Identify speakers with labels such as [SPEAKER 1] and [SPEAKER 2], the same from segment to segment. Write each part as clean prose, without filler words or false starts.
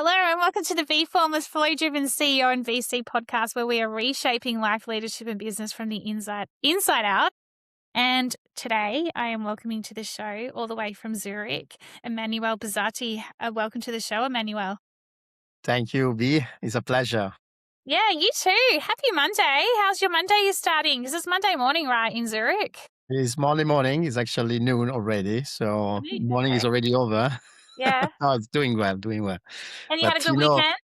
[SPEAKER 1] Hello and welcome to the Formless Flow Driven CEO and VC podcast, where we are reshaping life, leadership, and business from the inside out. And today I am welcoming to the show, all the way from Zurich, Emanuele Pizzatti. Welcome to the show, Emanuele.
[SPEAKER 2] Thank you, B. It's a pleasure.
[SPEAKER 1] Yeah, you too. Happy Monday. How's your Monday starting? Because it's Monday morning, right, in Zurich?
[SPEAKER 2] It's Monday morning. It's actually noon already. So morning is
[SPEAKER 1] Okay.
[SPEAKER 2] already over.
[SPEAKER 1] Yeah.
[SPEAKER 2] No, it's doing well, doing well.
[SPEAKER 1] And you had a
[SPEAKER 2] But
[SPEAKER 1] good weekend?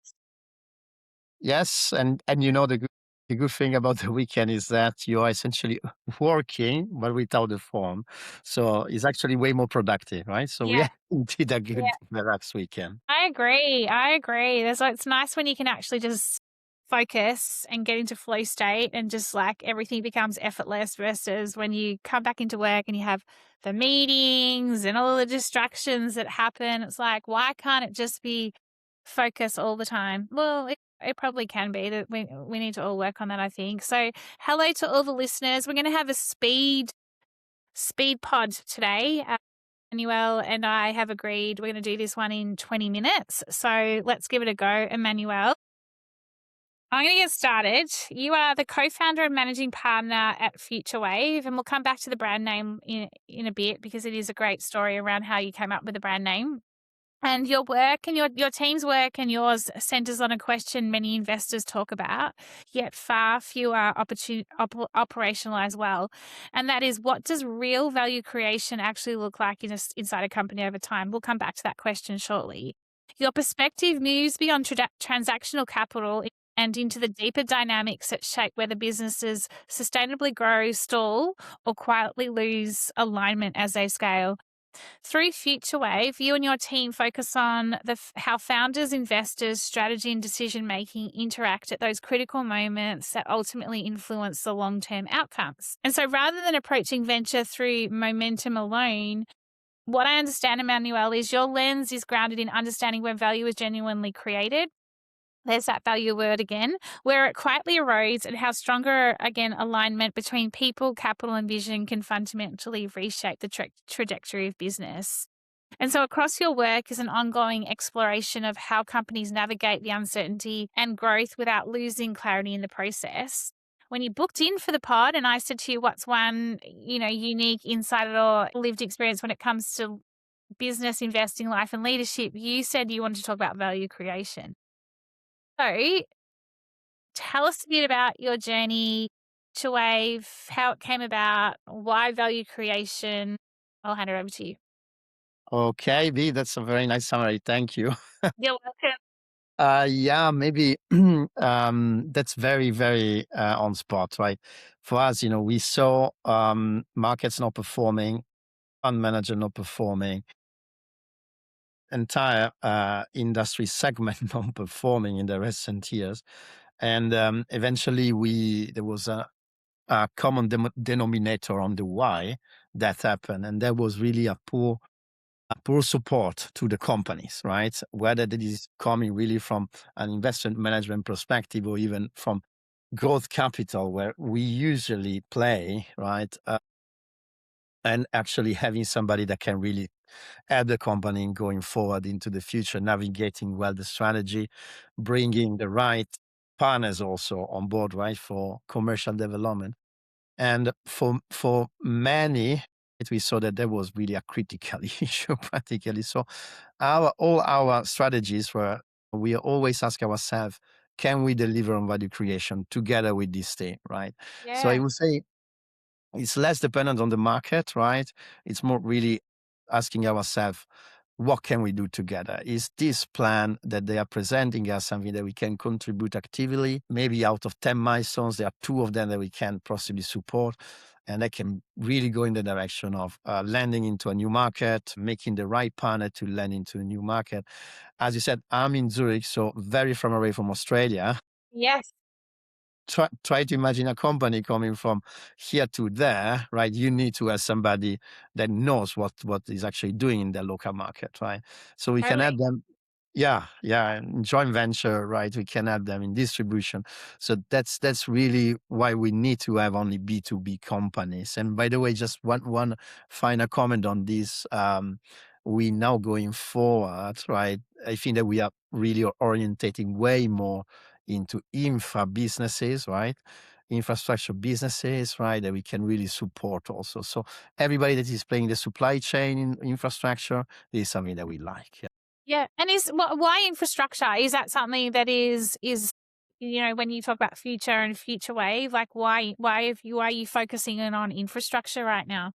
[SPEAKER 2] yes, and the good thing about the weekend is that you are essentially working, but without the phone. So it's actually way more productive, right? So we
[SPEAKER 1] Yeah.
[SPEAKER 2] had indeed a
[SPEAKER 1] Yeah.
[SPEAKER 2] good, relaxed weekend.
[SPEAKER 1] I agree. It's nice when you can actually just focus and get into flow state and just like everything becomes effortless versus when you come back into work and you have the meetings and all the distractions that happen. It's like, why can't it just be focus all the time? Well, it probably can be that we need to all work on that, I think. So hello to all the listeners. We're going to have a speed pod today. Emmanuel and I have agreed we're going to do this one in 20 minutes. So let's give it a go, Emmanuel. I'm going to get started. You are the co-founder and managing partner at FutureWave, and we'll come back to the brand name in a bit because it is a great story around how you came up with the brand name. And your work and your team's work and yours centers on a question many investors talk about, yet far fewer operationalize well. And that is, what does real value creation actually look like inside a company over time? We'll come back to that question shortly. Your perspective moves beyond transactional capital and into the deeper dynamics that shape whether businesses sustainably grow, stall, or quietly lose alignment as they scale. Through FutureWave, you and your team focus on how founders, investors, strategy, and decision making interact at those critical moments that ultimately influence the long-term outcomes. And so rather than approaching venture through momentum alone, what I understand, Emmanuel, is your lens is grounded in understanding where value is genuinely created. There's that value word again, where it quietly erodes, and how stronger, again, alignment between people, capital, and vision can fundamentally reshape the trajectory of business. And so across your work is an ongoing exploration of how companies navigate the uncertainty and growth without losing clarity in the process. When you booked in for the pod and I said to you, what's one, unique insight or lived experience when it comes to business, investing, life, and leadership, you said you wanted to talk about value creation. So tell us a bit about your journey to Wave, how it came about, why value creation. I'll hand it over to you.
[SPEAKER 2] Okay, B, that's a very nice summary. Thank you.
[SPEAKER 1] You're welcome.
[SPEAKER 2] Yeah, maybe that's very, very on spot, right? For us, we saw markets not performing, fund manager not performing, entire industry segment not performing in the recent years, and eventually there was a common denominator on the why that happened, and there was really a poor support to the companies, right? Whether it is coming really from an investment management perspective or even from growth capital, where we usually play, right? And actually having somebody that can really help the company going forward into the future, navigating well the strategy, bringing the right partners also on board, right, for commercial development. And for many, we saw that there was really a critical issue practically. So all our strategies were, we always ask ourselves, can we deliver on value creation together with this team, right? So I
[SPEAKER 1] Yeah.
[SPEAKER 2] would say it's less dependent on the market, right? It's more really asking ourselves, what can we do together? Is this plan that they are presenting us something that we can contribute actively? Maybe out of 10 milestones, there are 2 of them that we can possibly support. And that can really go in the direction of landing into a new market, making the right partner to land into a new market. As you said, I'm in Zurich, so very far away from Australia.
[SPEAKER 1] Yes.
[SPEAKER 2] Try to imagine a company coming from here to there, right? You need to have somebody that knows what is actually doing in the local market, right? So we can
[SPEAKER 1] Totally.
[SPEAKER 2] add them. Yeah, in joint venture, right? We can add them in distribution. So that's really why we need to have only B2B companies. And by the way, just one final comment on this. We now going forward, right? I think that we are really orientating way more into infra businesses, right? Infrastructure businesses, right? That we can really support also. So everybody that is playing the supply chain in infrastructure is something that we like. Yeah.
[SPEAKER 1] Yeah, and why infrastructure? Is that something that is when you talk about future and FutureWave, like why are you focusing in on infrastructure right now?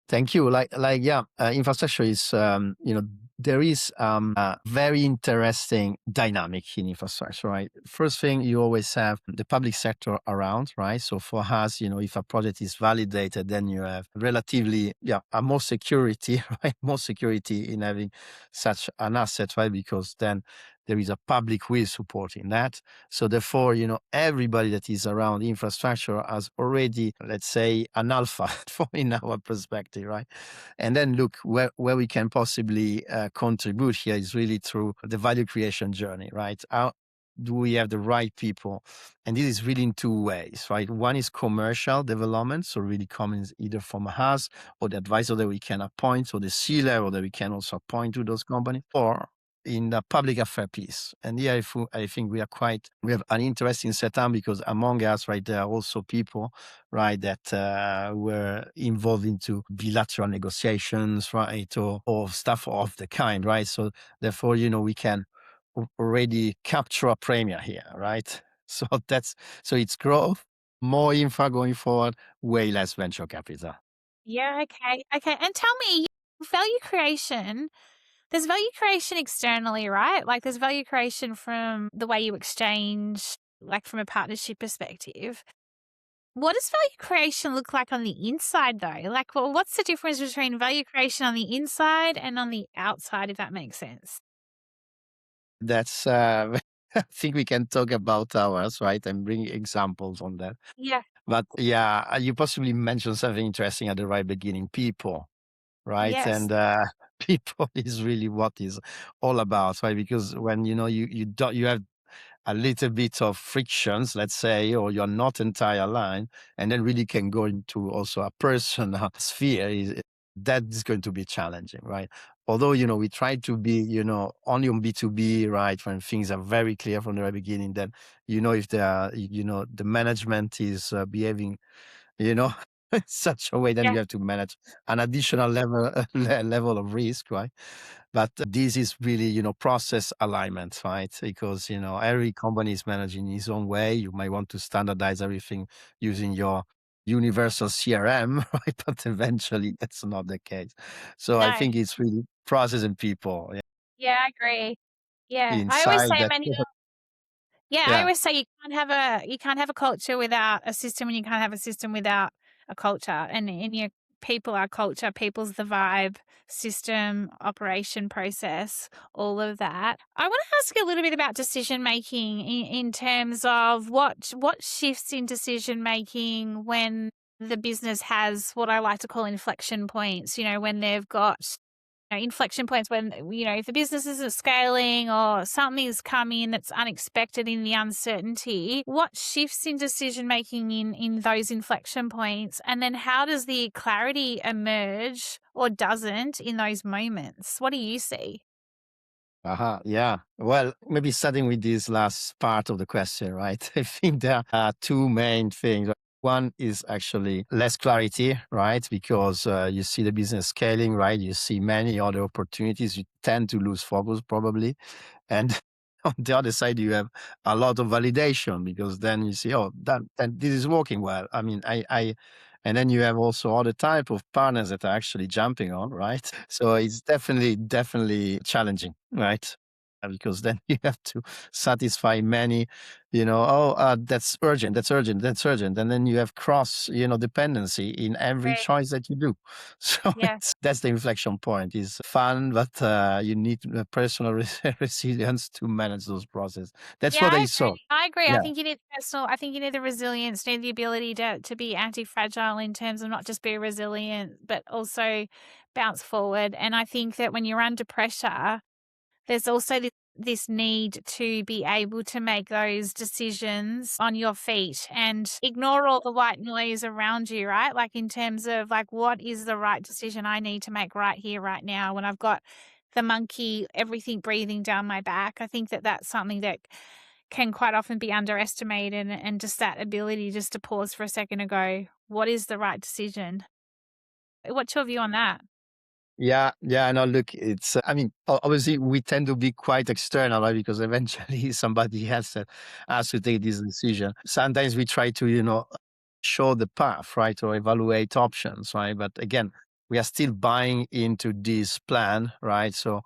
[SPEAKER 2] Thank you. Yeah, infrastructure is, there is a very interesting dynamic in infrastructure, right? First thing, you always have the public sector around, right? So for us, if a project is validated, then you have relatively, a more security, right? More security in having such an asset, right? Because then there is a public will supporting that. So therefore, everybody that is around infrastructure has already, let's say, an alpha in our perspective, right? And then look where we can possibly contribute here is really through the value creation journey, right? How do we have the right people? And this is really in two ways, right? One is commercial development, so really coming either from us or the advisor that we can appoint or the C-level that we can also appoint to those companies, or in the public affair piece. And here, I think we have an interesting setup because among us, right, there are also people, right, that were involved into bilateral negotiations, right, or stuff of the kind, right? So therefore, we can already capture a premium here, right? So so it's growth, more infra going forward, way less venture capital.
[SPEAKER 1] Yeah, okay. Okay. And tell me, value creation, there's value creation externally, right? Like there's value creation from the way you exchange, like from a partnership perspective. What does value creation look like on the inside though? Like, well, what's the difference between value creation on the inside and on the outside, if that makes sense?
[SPEAKER 2] That's I think we can talk about hours, right, and bring examples on that.
[SPEAKER 1] Yeah.
[SPEAKER 2] But yeah, you possibly mentioned something interesting at the right beginning, people, right?
[SPEAKER 1] Yes.
[SPEAKER 2] And people is really what is all about, right? Because when you don't you have a little bit of frictions, let's say, or you're not entire aligned, and then really can go into also a personal sphere, that is going to be challenging, right? Although, we try to be, only on B2B, right? When things are very clear from the very beginning, then, if the management is behaving, you know, in such a way, then
[SPEAKER 1] Yeah.
[SPEAKER 2] you have to manage an additional level of risk, right? But this is really, process alignment, right? Because, every company is managing its own way. You might want to standardize everything using your universal CRM, right? But eventually that's not the case. So I
[SPEAKER 1] No.
[SPEAKER 2] think it's really process and people,
[SPEAKER 1] Yeah, I agree. Yeah. I always
[SPEAKER 2] inside
[SPEAKER 1] say,
[SPEAKER 2] that.
[SPEAKER 1] Emmanuel, yeah, I
[SPEAKER 2] Yeah.
[SPEAKER 1] always say you can't have a culture without a system, and you can't have a system without a culture. And in your people are culture, people's the vibe, system, operation, process, all of that. I want to ask you a little bit about decision making in terms of what shifts in decision making when the business has what I like to call inflection points, when they've got inflection points when, if the business isn't scaling or something's come in that's unexpected in the uncertainty, what shifts in decision making in those inflection points? And then how does the clarity emerge or doesn't in those moments? What do you see?
[SPEAKER 2] Uh-huh. Yeah. Well, maybe starting with this last part of the question, right? I think there are two main things. One is actually less clarity, right? Because you see the business scaling, right? You see many other opportunities. You tend to lose focus probably. And on the other side, you have a lot of validation because then you see, oh, that this is working well. I mean, and then you have also other type of partners that are actually jumping on, right? So it's definitely challenging, right? Because then you have to satisfy many, that's urgent, that's urgent, that's urgent. And then you have cross, dependency in every
[SPEAKER 1] Right.
[SPEAKER 2] choice that you do. So
[SPEAKER 1] Yeah.
[SPEAKER 2] that's the inflection point. It's fun, but you need personal resilience to manage those processes. That's
[SPEAKER 1] Yeah,
[SPEAKER 2] what
[SPEAKER 1] I
[SPEAKER 2] I
[SPEAKER 1] agree.
[SPEAKER 2] saw.
[SPEAKER 1] I agree. I
[SPEAKER 2] Yeah.
[SPEAKER 1] think you need personal. I think you need the resilience, need the ability to be anti-fragile in terms of not just be resilient, but also bounce forward. And I think that when you're under pressure, there's also this need to be able to make those decisions on your feet and ignore all the white noise around you, right? Like in terms of like what is the right decision I need to make right here, right now, when I've got the monkey, everything breathing down my back. I think that that's something that can quite often be underestimated, and just that ability just to pause for a second and go, what is the right decision? What's your view on that?
[SPEAKER 2] Yeah, yeah, no, look, it's, I mean, obviously we tend to be quite external, right? Because eventually somebody has to take this decision. Sometimes we try to, show the path, right? Or evaluate options, right? But again, we are still buying into this plan, right? So,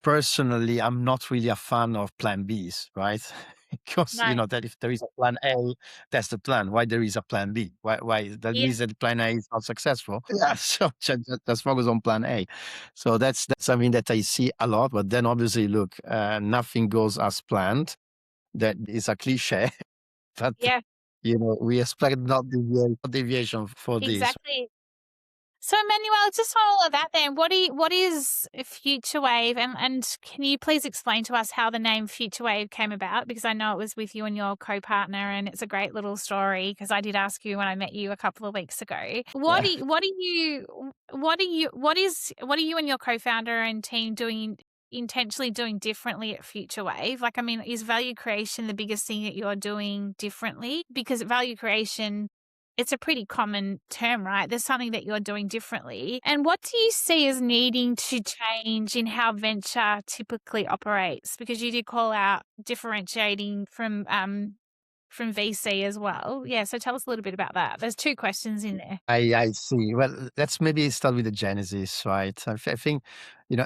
[SPEAKER 2] personally, I'm not really a fan of plan Bs, right? Because,
[SPEAKER 1] No.
[SPEAKER 2] that if there is a plan A, that's the plan. Why there is a plan B? Why that
[SPEAKER 1] Yeah.
[SPEAKER 2] means that plan A is not successful. Yeah. So just focus on plan A. So that's something that I see a lot. But then obviously, look, nothing goes as planned. That is a cliche, but
[SPEAKER 1] Yeah.
[SPEAKER 2] we expect not deviation for this.
[SPEAKER 1] Exactly. So, Emmanuel, just on all of that, then, what is FutureWave, and can you please explain to us how the name FutureWave came about? Because I know it was with you and your co-partner, and it's a great little story. Because I did ask you when I met you a couple of weeks ago.
[SPEAKER 2] Yeah.
[SPEAKER 1] What are you and your co-founder and team doing? Intentionally doing differently at FutureWave? Like, I mean, is value creation the biggest thing that you're doing differently? Because value creation, it's a pretty common term, right? There's something that you're doing differently. And what do you see as needing to change in how venture typically operates? Because you did call out differentiating from VC as well. Yeah, so tell us a little bit about that. There's two questions in there.
[SPEAKER 2] I see. Well, let's maybe start with the genesis, right? I think,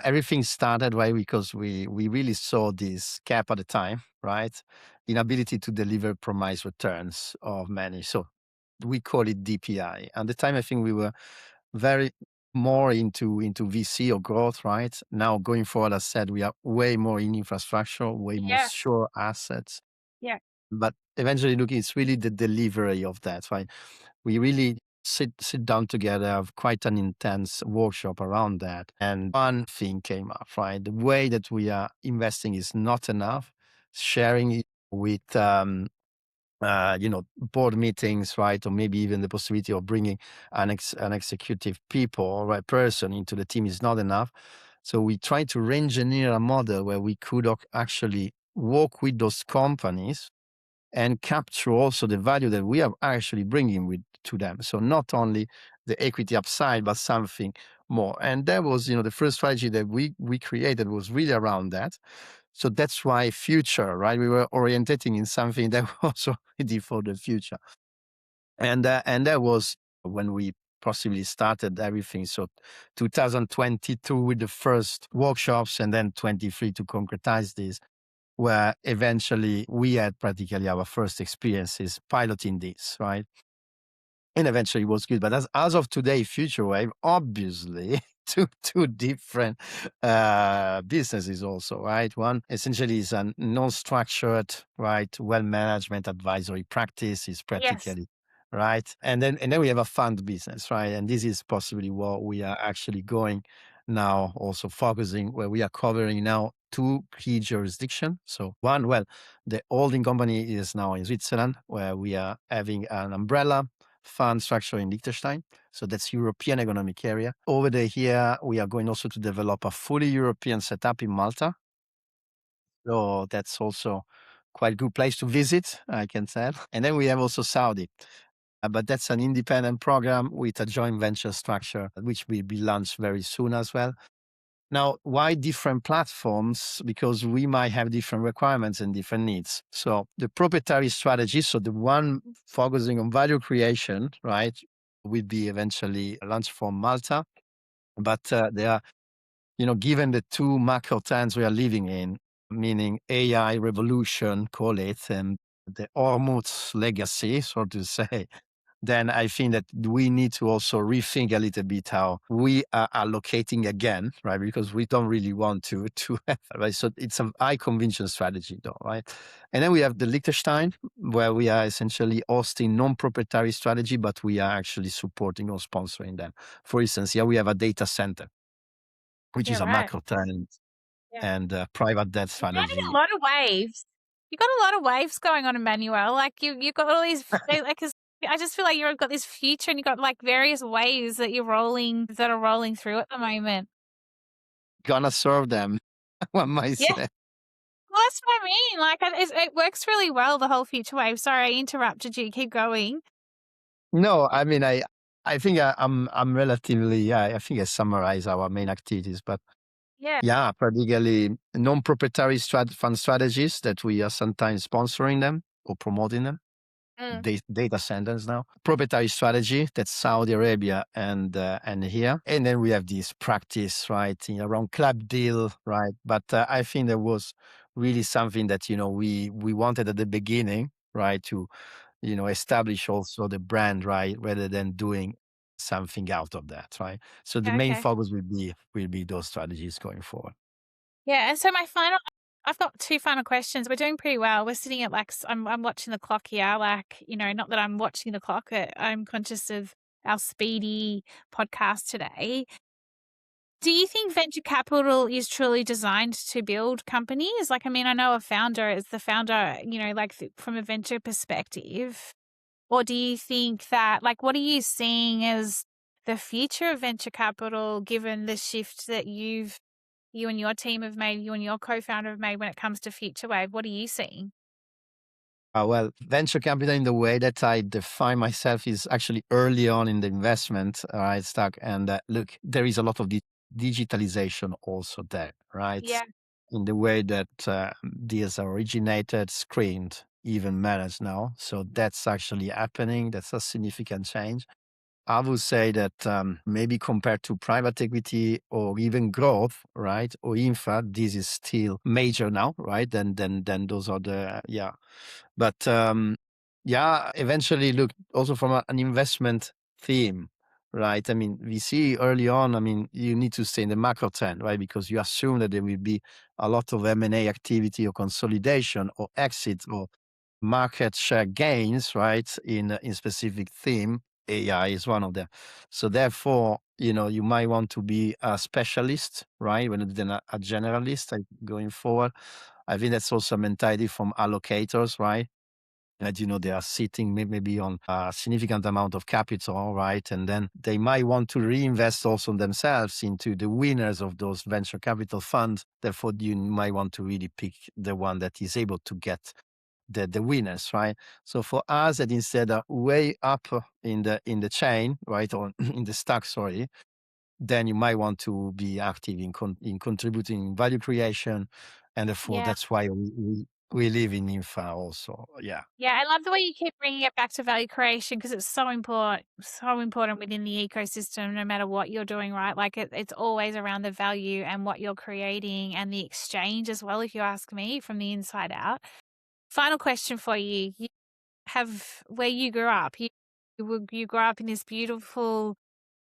[SPEAKER 2] everything started, right, because we really saw this gap at the time, right? Inability to deliver promised returns of many. So we call it DPI. At the time, I think we were very more into VC or growth, right? Now going forward, as said, we are way more in infrastructure, way more
[SPEAKER 1] Yeah,
[SPEAKER 2] sure assets.
[SPEAKER 1] yeah,
[SPEAKER 2] But eventually, look, it's really the delivery of that, right? We really sit down together, have quite an intense workshop around that. And one thing came up, right? The way that we are investing is not enough. Sharing it with board meetings, right? Or maybe even the possibility of bringing an executive people or a person into the team is not enough. So we try to re-engineer a model where we could actually work with those companies and capture also the value that we are actually bringing with to them. So not only the equity upside, but something more. And that was, the first strategy that we created was really around that. So that's why future, right? We were orientating in something that was already for the future. And that was when we possibly started everything. So 2022 with the first workshops, and then 23 to concretize this, where eventually we had practically our first experiences piloting this, right? And eventually it was good. But as of today, FutureWave, obviously, two different businesses also, right? One essentially is a non-structured, right, well management advisory practice is
[SPEAKER 1] yes,
[SPEAKER 2] practically right. And then we have a fund business, right? And this is possibly what we are actually going now, also focusing where we are covering now two key jurisdictions. So one, well, the holding company is now in Switzerland, where we are having an umbrella fund structure in Liechtenstein. So that's European Economic Area. Over there here, we are going also to develop a fully European setup in Malta. So that's also quite good place to visit, I can say. And then we have also Saudi. But that's an independent program with a joint venture structure, which will be launched very soon as well. Now, why different platforms? Because we might have different requirements and different needs. So the proprietary strategy, so the one focusing on value creation, right, will be eventually launched from Malta. But they are, given the two macro trends we are living in, meaning AI revolution, call it, and the Hormuz legacy, so to say, then I think that we need to also rethink a little bit how we are allocating again, right? Because we don't really want to have, right? So it's a high conviction strategy though, right? And then we have the Liechtenstein, where we are essentially hosting non-proprietary strategy, but we are actually supporting or sponsoring them. For instance, here we have a data center, which
[SPEAKER 1] yeah,
[SPEAKER 2] is a
[SPEAKER 1] right.
[SPEAKER 2] macro trend,
[SPEAKER 1] Yeah.
[SPEAKER 2] and private debt
[SPEAKER 1] You're riding a
[SPEAKER 2] strategy.
[SPEAKER 1] lot of waves. You got a lot of waves going on, Emmanuel. Like you got all these like 'cause I just feel like you've got this future, and you've got like various waves that are rolling through at the moment.
[SPEAKER 2] gonna serve them, one might
[SPEAKER 1] Yeah.
[SPEAKER 2] say.
[SPEAKER 1] Well, that's what I mean. Like, it works really well, the whole FutureWave. Sorry, I interrupted you. Keep going.
[SPEAKER 2] No, I mean, I think I'm relatively, yeah, I think I summarize our main activities, but
[SPEAKER 1] Yeah.
[SPEAKER 2] yeah, particularly non-proprietary fund strategies that we are sometimes sponsoring them or promoting them.
[SPEAKER 1] Mm.
[SPEAKER 2] Data centers now. Proprietary strategy, that's Saudi Arabia and here. And then we have this practice, right, around club deal, right? But I think there was really something that, we wanted at the beginning, right, to, establish also the brand, right, rather than doing something out of that, right? So the main
[SPEAKER 1] Okay.
[SPEAKER 2] focus will be those strategies going forward.
[SPEAKER 1] Yeah, and so I've got 2 final questions. We're doing pretty well. We're sitting at, like, I'm watching the clock here, like, not that I'm watching the clock, I'm conscious of our speedy podcast today. Do you think venture capital is truly designed to build companies? Like, I mean, I know a founder is the founder, like, from a venture perspective. Or do you think that, like, what are you seeing as the future of venture capital given the shift that you and your team have made, you and your co-founder have made when it comes to FutureWave? What are you seeing?
[SPEAKER 2] Well, venture capital in the way that I define myself is actually early on in the investment, right, stock. And look, there is a lot of digitalization also there, right?
[SPEAKER 1] Yeah.
[SPEAKER 2] In the way that deals are originated, screened, even managed now. So that's actually happening. That's a significant change. I would say that maybe compared to private equity or even growth, right, or infra, this is still major now, right? Then those are the yeah. But yeah, eventually, look also from an investment theme, right? I mean, we see early on. I mean, you need to stay in the macro trend, right? Because you assume that there will be a lot of M&A activity or consolidation or exit or market share gains, right? In specific theme, AI is one of them. So therefore, you might want to be a specialist, right? Rather than a generalist going forward. I think that's also a mentality from allocators, right? And they are sitting maybe on a significant amount of capital, right? And then they might want to reinvest also themselves into the winners of those venture capital funds. Therefore, you might want to really pick the one that is able to get the winners, right? So for us, that instead are way up in the chain, right, or in the stack, sorry, then you might want to be active in contributing value creation, and therefore
[SPEAKER 1] Yeah.
[SPEAKER 2] that's why we live in infra also. Yeah.
[SPEAKER 1] Yeah, I love the way you keep bringing it back to value creation because it's so important within the ecosystem, no matter what you're doing, right? Like it's always around the value and what you're creating and the exchange as well, if you ask me, from the inside out. Final question for you. You have where you grew up. You grew up in this beautiful,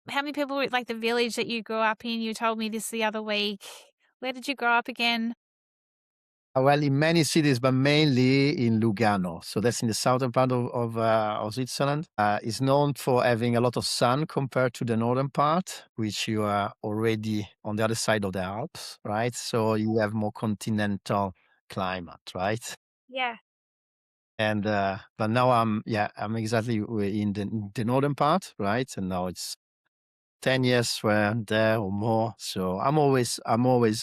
[SPEAKER 1] how many people were like the village that you grew up in? You told me this the other week. Where did you grow up again?
[SPEAKER 2] Well, in many cities, but mainly in Lugano. So that's in the southern part of Switzerland. It's known for having a lot of sun compared to the northern part, which you are already on the other side of the Alps, right? So you have more continental climate, right?
[SPEAKER 1] Yeah.
[SPEAKER 2] And but now I'm exactly in the northern part, right? And now it's 10 years where I'm there or more. So I'm always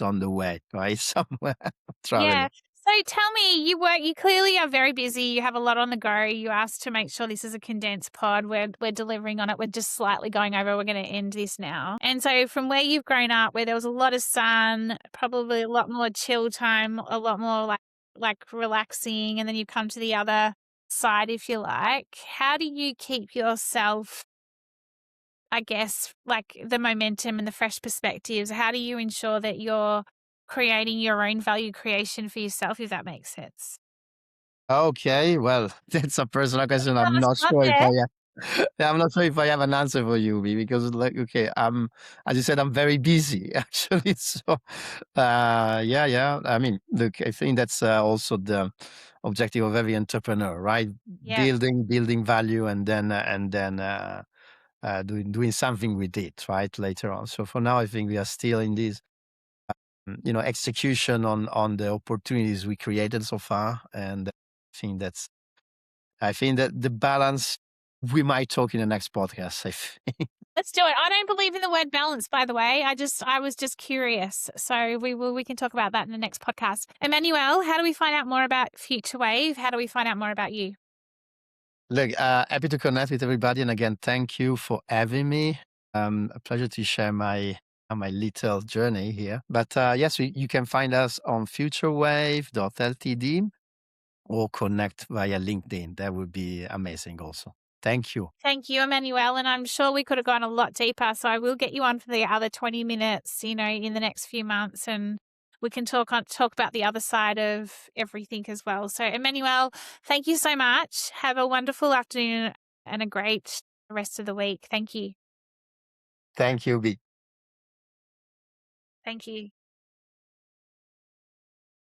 [SPEAKER 2] on the way, right? Somewhere
[SPEAKER 1] Yeah.
[SPEAKER 2] traveling.
[SPEAKER 1] So tell me, you clearly are very busy. You have a lot on the go. You asked to make sure this is a condensed pod. We're delivering on it. We're just slightly going over. We're going to end this now. And so from where you've grown up, where there was a lot of sun, probably a lot more chill time, a lot more like relaxing, and then you come to the other side, if you like. How do you keep yourself, I guess, like the momentum and the fresh perspectives? How do you ensure that you're creating your own value creation for yourself, if that makes sense?
[SPEAKER 2] Okay, well, that's a personal question.
[SPEAKER 1] Well,
[SPEAKER 2] I'm
[SPEAKER 1] I
[SPEAKER 2] not
[SPEAKER 1] stop
[SPEAKER 2] sure if
[SPEAKER 1] there.
[SPEAKER 2] I have, I'm not sure if I have an answer for you, because like, okay, as you said, I'm very busy actually. So, yeah. I mean, look, I think that's also the objective of every entrepreneur, right?
[SPEAKER 1] Yeah.
[SPEAKER 2] Building value, and then doing something with it, right? Later on. So for now, I think we are still in this, execution on the opportunities we created so far, and I think that the balance. we might talk in the next podcast.
[SPEAKER 1] Let's do it. I don't believe in the word balance, by the way. I was just curious. So we can talk about that in the next podcast. Emmanuel, how do we find out more about FutureWave? How do we find out more about you?
[SPEAKER 2] Look, happy to connect with everybody. And again, thank you for having me. A pleasure to share my little journey here. But yes, you can find us on futurewave.ltd or connect via LinkedIn. That would be amazing also. Thank you.
[SPEAKER 1] Thank you, Emmanuel. And I'm sure we could have gone a lot deeper. So I will get you on for the other 20 minutes, in the next few months, and we can talk about the other side of everything as well. So Emmanuel, thank you so much. Have a wonderful afternoon and a great rest of the week. Thank you.
[SPEAKER 2] Thank you, B.
[SPEAKER 1] Thank you.